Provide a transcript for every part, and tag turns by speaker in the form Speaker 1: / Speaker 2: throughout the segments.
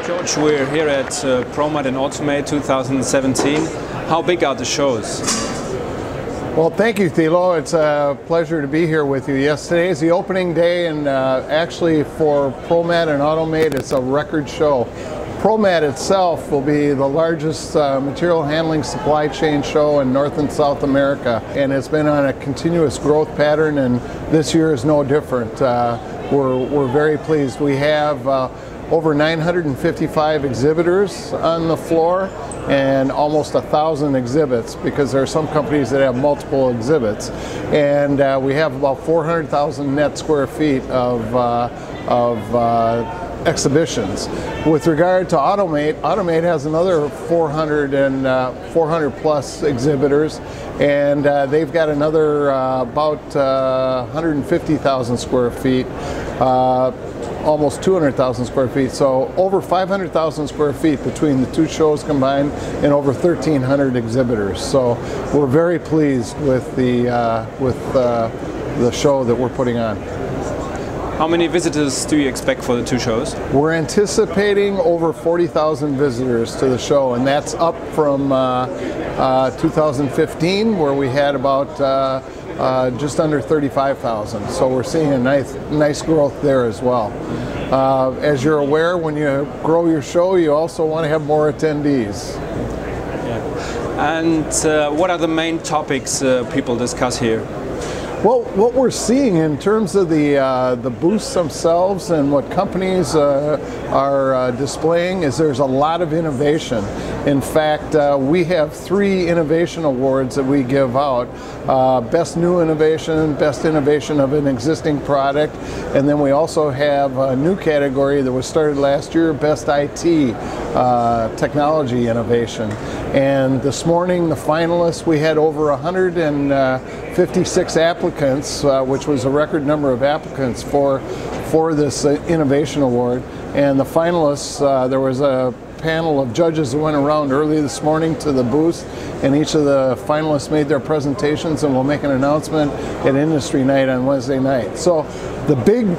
Speaker 1: George, we're here at ProMAT and Automate 2017. How big are the shows?
Speaker 2: Well, thank you, Thilo. It's a pleasure to be here with you. Yes, today is the opening day, and actually for ProMAT and Automate, it's a record show. ProMAT itself will be the largest material handling supply chain show in North and South America, and it's been on a continuous growth pattern, and this year is no different. We're very pleased. We have over 955 exhibitors on the floor and almost 1,000 exhibits, because there are some companies that have multiple exhibits. And we have about 400,000 net square feet of exhibitions. With regard to Automate, Automate has another 400 plus exhibitors, and they've got another about 150,000 square feet, almost 200,000 square feet. So over 500,000 square feet between the two shows combined, and over 1,300 exhibitors. So we're very pleased with the show that we're putting on.
Speaker 1: How many visitors do you expect for the two shows?
Speaker 2: We're anticipating over 40,000 visitors to the show, and that's up from 2015, where we had about just under 35,000. So we're seeing a nice growth there as well. As you're aware, when you grow your show, you also want to have more attendees.
Speaker 1: Yeah. And what are the main topics people discuss here?
Speaker 2: Well, what we're seeing in terms of the booths themselves and what companies are displaying is there's a lot of innovation. In fact, we have 3 innovation awards that we give out. Best New Innovation, Best Innovation of an Existing Product, and then we also have a new category that was started last year, Best IT Technology Innovation. And this morning, the finalists, we had over 156 applicants, which was a record number of applicants for this Innovation Award. And the finalists, there was a panel of judges that went around early this morning to the booths, and each of the finalists made their presentations, and we'll make an announcement at Industry Night on Wednesday night. So the big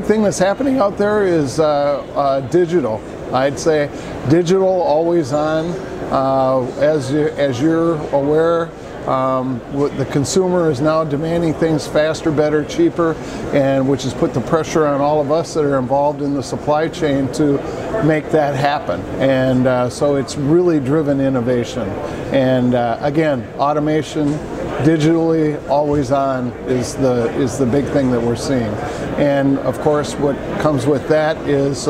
Speaker 2: thing that's happening out there is digital. I'd say digital, always on. As you're aware, the consumer is now demanding things faster, better, cheaper, and which has put the pressure on all of us that are involved in the supply chain to make that happen. And so it's really driven innovation. And again, automation, digitally, always on is the big thing that we're seeing. And of course, what comes with that is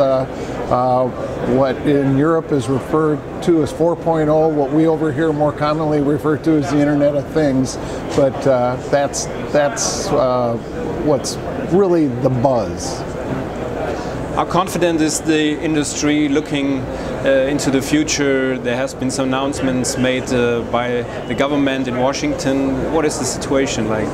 Speaker 2: what in Europe is referred to as 4.0, what we over here more commonly refer to as the Internet of Things, but that's what's really the buzz.
Speaker 1: How confident is the industry looking into the future? There has been some announcements made by the government in Washington. What is the situation like?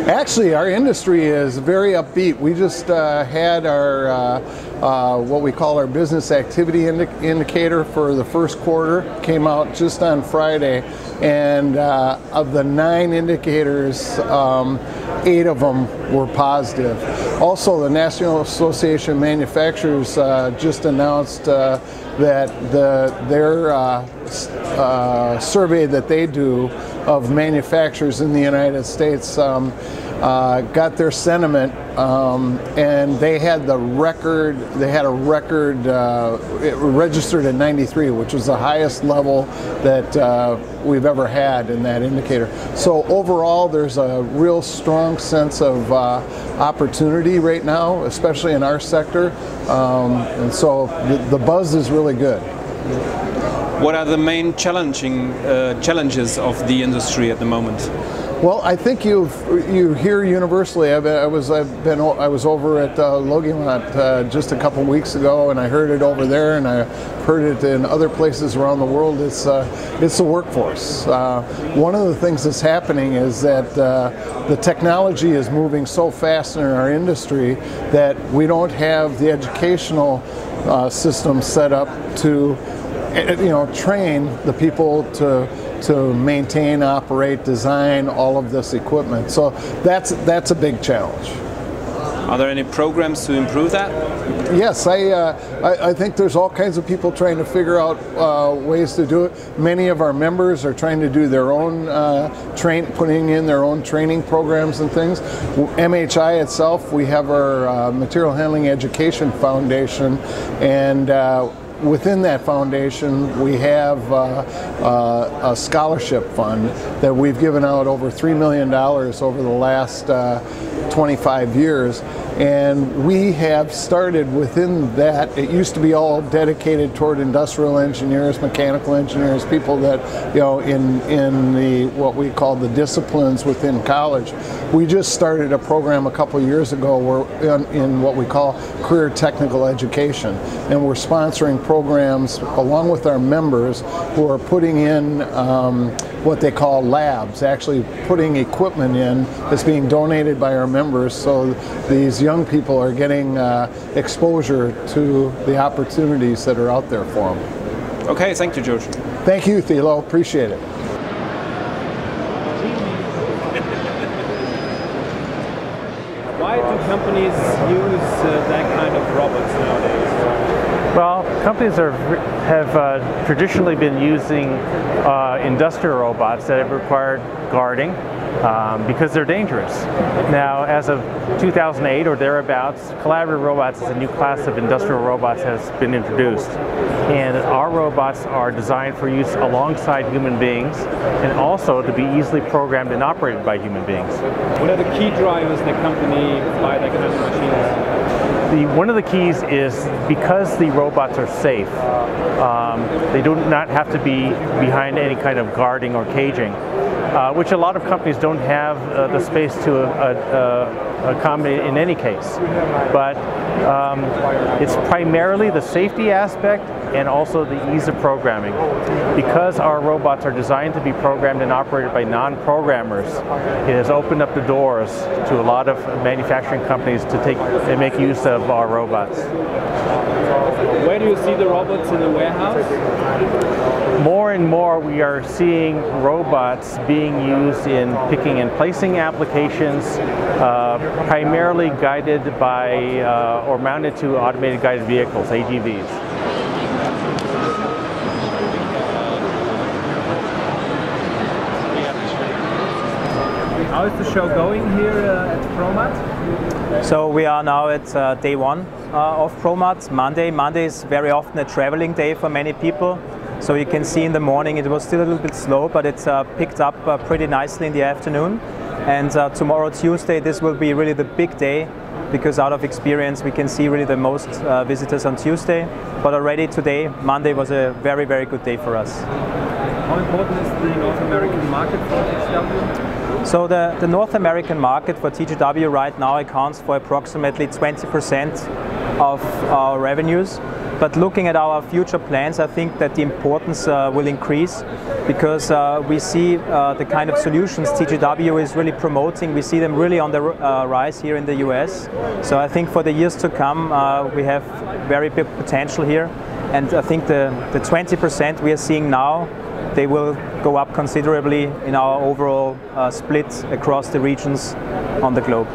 Speaker 2: Actually, our industry is very upbeat. We just had our what we call our business activity indicator for the first quarter, came out just on Friday, and of the 9 indicators, 8 of them were positive. Also, the National Association of Manufacturers just announced that their survey that they do of manufacturers in the United States got their sentiment, and they had a record, it registered at 93, which was the highest level that we've ever had in that indicator. So overall, there's a real strong sense of opportunity right now, especially in our sector, and so the buzz is really good.
Speaker 1: What are the main challenges of the industry at the moment?
Speaker 2: Well, I think you hear universally. I was over at Logistik just a couple weeks ago, and I heard it over there, and I heard it in other places around the world. It's the workforce. One of the things that's happening is that the technology is moving so fast in our industry that we don't have the educational system set up to train the people to maintain, operate, design all of this equipment. So that's a big challenge.
Speaker 1: Are there any programs to improve that?
Speaker 2: Yes, I think there's all kinds of people trying to figure out ways to do it. Many of our members are trying to do their own putting in their own training programs and things. MHI itself, we have our Material Handling Education Foundation, and within that foundation, we have a scholarship fund that we've given out over $3 million over the last 25 years. And we have started within that. It used to be all dedicated toward industrial engineers, mechanical engineers, people that, you know, in the what we call the disciplines within college. We just started a program a couple years ago where in what we call career technical education, and we're sponsoring programs along with our members who are putting in what they call labs, actually putting equipment in that's being donated by our members, so these young people are getting exposure to the opportunities that are out there for them.
Speaker 1: Okay, thank you, George.
Speaker 2: Thank you, Thilo. Appreciate it.
Speaker 1: Why do companies use that kind of robots nowadays?
Speaker 3: Well, companies have traditionally been using industrial robots that have required guarding because they're dangerous. Now, as of 2008 or thereabouts, collaborative robots as a new class of industrial robots has been introduced. And our robots are designed for use alongside human beings and also to be easily programmed and operated by human beings.
Speaker 1: What are the key drivers in a company buy that kind of machines?
Speaker 3: One of the keys is because the robots are safe, they do not have to be behind any kind of guarding or caging, which a lot of companies don't have the space to accommodate in any case. But it's primarily the safety aspect and also the ease of programming. Because our robots are designed to be programmed and operated by non-programmers, it has opened up the doors to a lot of manufacturing companies to take and make use of our robots.
Speaker 1: Where do you see the robots in the warehouse?
Speaker 3: More and more we are seeing robots being used in picking and placing applications, primarily guided by or mounted to automated guided vehicles, AGVs.
Speaker 1: How is the show going here at ProMAT?
Speaker 4: So we are now at day one of ProMAT, Monday. Monday is very often a traveling day for many people. So you can see in the morning it was still a little bit slow, but it's picked up pretty nicely in the afternoon. And tomorrow, Tuesday, this will be really the big day, because out of experience we can see really the most visitors on Tuesday. But already today, Monday, was a very, very good day for us.
Speaker 1: How important is the North American market for TGW?
Speaker 4: So the North American market for TGW right now accounts for approximately 20% of our revenues. But looking at our future plans, I think that the importance will increase, because we see the kind of solutions TGW is really promoting. We see them really on the rise here in the US. So I think for the years to come, we have very big potential here. And I think the 20% we are seeing now, they will go up considerably in our overall split across the regions on the globe.